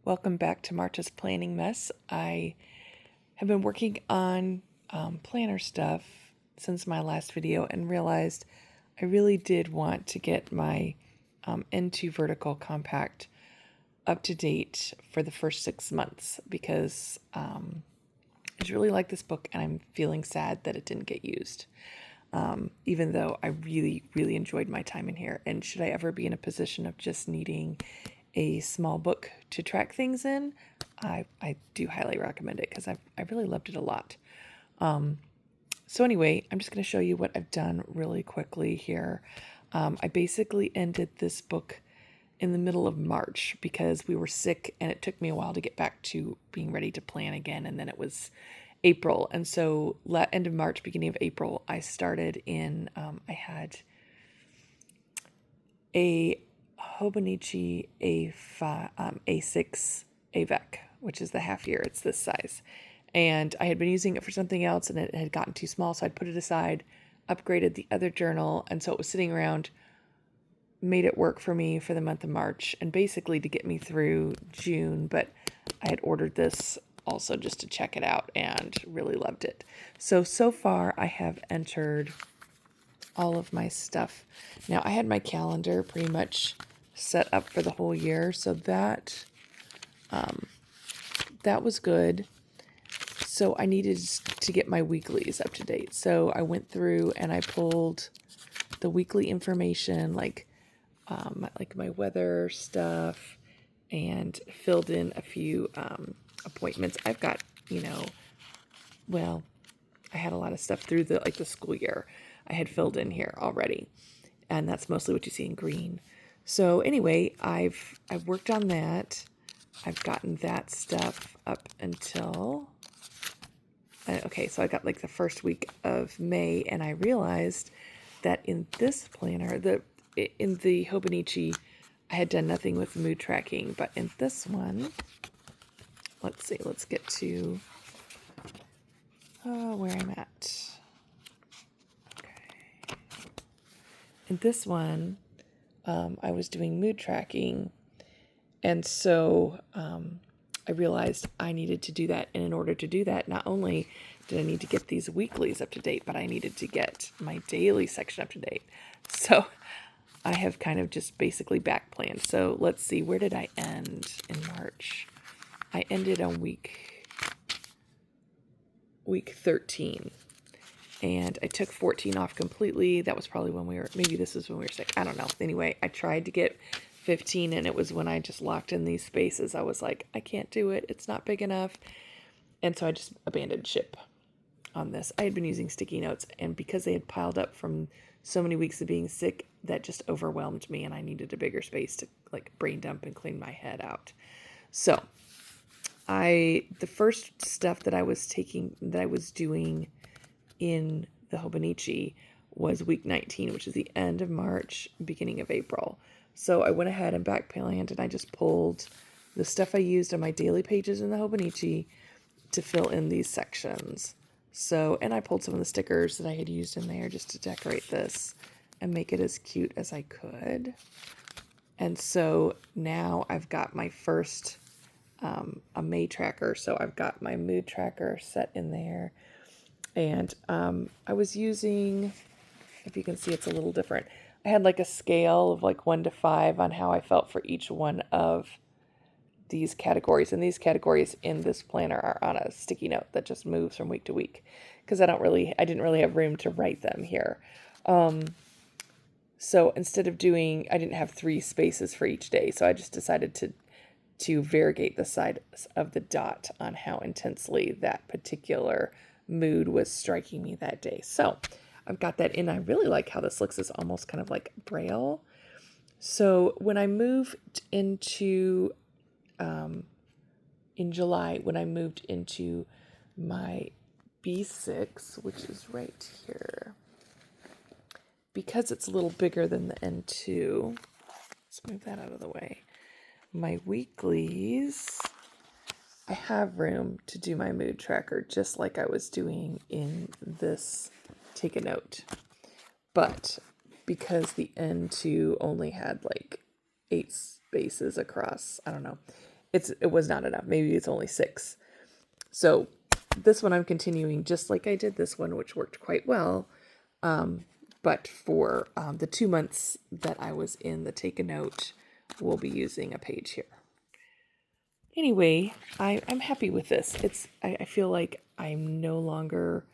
Welcome back to Marta's Planning Mess. I have been working on planner stuff since my last video and realized I really did want to get my N2 vertical compact up to date for the first 6 months because I just really like this book and I'm feeling sad that it didn't get used. Even though I really, really enjoyed my time in here. And should I ever be in a position of just needing a small book to track things in, I do highly recommend it because I really loved it a lot. So anyway, I'm just going to show you what I've done really quickly here. I basically ended this book in the middle of March because we were sick and it took me a while to get back to being ready to plan again. And then it was April. And so end of March, beginning of April, I started in, I had a Hobonichi A6 AVEC, which is the half year. It's this size. And I had been using it for something else and it had gotten too small. So I'd put it aside, upgraded the other journal. And so it was sitting around, made it work for me for the month of March and basically to get me through June. But I had ordered this also just to check it out and really loved it. So far I have entered all of my stuff. Now I had my calendar pretty much set up for the whole year. So that was good. So I needed to get my weeklies up to date. So I went through and I pulled the weekly information, like my weather stuff, and filled in a few appointments. I've got, I had a lot of stuff through the school year I had filled in here already. And that's mostly what you see in green. So anyway, I've worked on that. I've gotten that stuff up until, okay, so I got like the first week of May, and I realized that in this planner, in the Hobonichi, I had done nothing with mood tracking, but in this one, let's see, let's get to where I'm at. Okay. In this one, I was doing mood tracking, and so I realized I needed to do that. And in order to do that, not only did I need to get these weeklies up to date, but I needed to get my daily section up to date. So I have kind of just basically back planned. So let's see, where did I end in March? I ended on week 13. And I took 14 off completely. That was probably maybe this is when we were sick. I don't know. Anyway, I tried to get 15, and it was when I just locked in these spaces. I was like, I can't do it. It's not big enough. And so I just abandoned ship on this. I had been using sticky notes, and because they had piled up from so many weeks of being sick, that just overwhelmed me, and I needed a bigger space to brain dump and clean my head out. So the first stuff that I was doing in the Hobonichi was week 19, which is the end of March, beginning of April. So I went ahead and back planned, and I just pulled the stuff I used on my daily pages in the Hobonichi to fill in these sections. So, and I pulled some of the stickers that I had used in there just to decorate this and make it as cute as I could. And so now I've got my first a May tracker. So I've got my mood tracker set in there. And I was using, if you can see, it's a little different. I had like a scale of 1 to 5 on how I felt for each one of these categories. And these categories in this planner are on a sticky note that just moves from week to week because I didn't really have room to write them here. So instead of I didn't have 3 spaces for each day. So I just decided to variegate the side of the dot on how intensely that particular mood was striking me that day. So I've got that in. I really like how this looks. It's almost kind of like Braille. So when I moved into, in July, when I moved into my B6, which is right here, because it's a little bigger than the N2, let's move that out of the way. My weeklies, I have room to do my mood tracker just like I was doing in this take a note. But because the N2 only had 8 spaces across, I don't know, it was not enough. Maybe it's only 6. So this one I'm continuing just like I did this one, which worked quite well. But for the 2 months that I was in the take a note, we'll be using a page here. Anyway, I'm happy with this. I feel like I'm no longer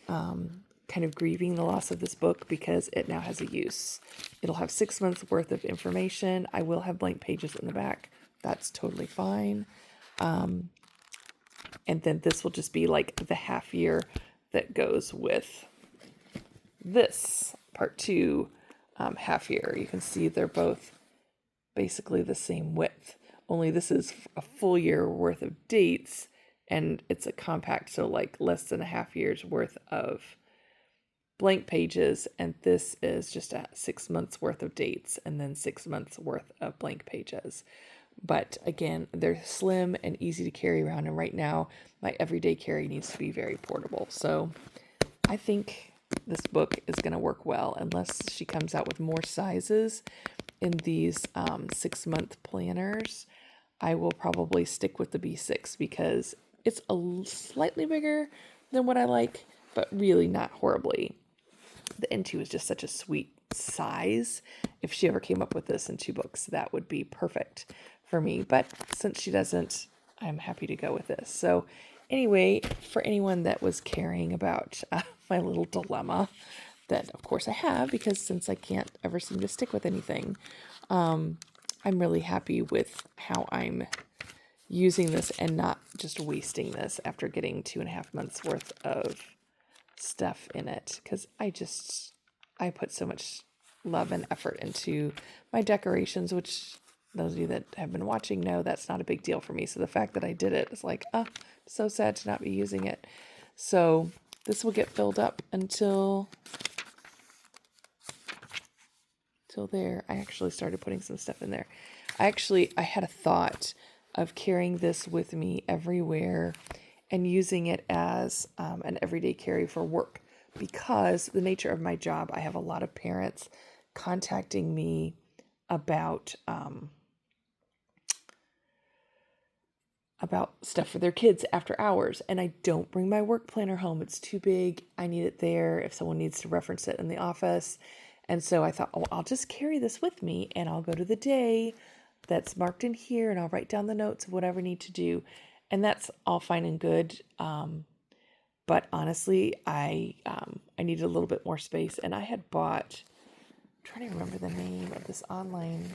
kind of grieving the loss of this book because it now has a use. It'll have 6 months worth of information. I will have blank pages in the back. That's totally fine. And then this will just be like the half year that goes with this part 2 half year. You can see they're both basically the same width, only this is a full year worth of dates and it's a compact, so like less than a half year's worth of blank pages, and this is just a 6 months worth of dates and then 6 months worth of blank pages. But again, they're slim and easy to carry around, and right now my everyday carry needs to be very portable. So I think this book is going to work well unless she comes out with more sizes in these 6 month planners. I will probably stick with the B6 because it's slightly bigger than what I like, but really not horribly. The N2 is just such a sweet size. If she ever came up with this in 2 books, that would be perfect for me. But since she doesn't, I'm happy to go with this. So anyway, for anyone that was caring about my little dilemma, that of course I have, because since I can't ever seem to stick with anything, I'm really happy with how I'm using this and not just wasting this after getting 2.5 months worth of stuff in it, because I put so much love and effort into my decorations, which those of you that have been watching know that's not a big deal for me. So the fact that I did it is like, oh, so sad to not be using it. So this will get filled up until there. I actually started putting some stuff in there. I had a thought of carrying this with me everywhere and using it as an everyday carry for work, because the nature of my job, I have a lot of parents contacting me about stuff for their kids after hours, and I don't bring my work planner home. It's too big. I need it there if someone needs to reference it in the office. And so I thought, oh, I'll just carry this with me and I'll go to the day that's marked in here and I'll write down the notes of whatever I need to do. And that's all fine and good. But honestly, I needed a little bit more space, and I had bought, I'm trying to remember the name of this online.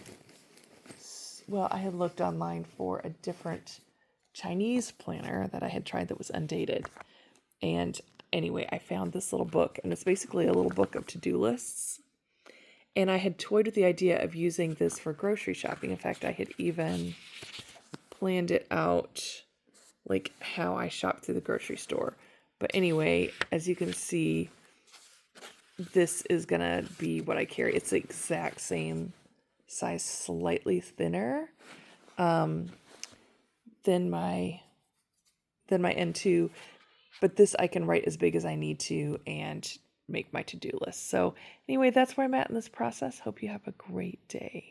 Well, I had looked online for a different Chinese planner that I had tried that was undated. And anyway, I found this little book, and it's basically a little book of to-do lists. And I had toyed with the idea of using this for grocery shopping. In fact, I had even planned it out, like how I shop through the grocery store. But anyway, as you can see, this is going to be what I carry. It's the exact same size, slightly thinner than my N2. But this I can write as big as I need to and make my to-do list. So anyway, that's where I'm at in this process. Hope you have a great day.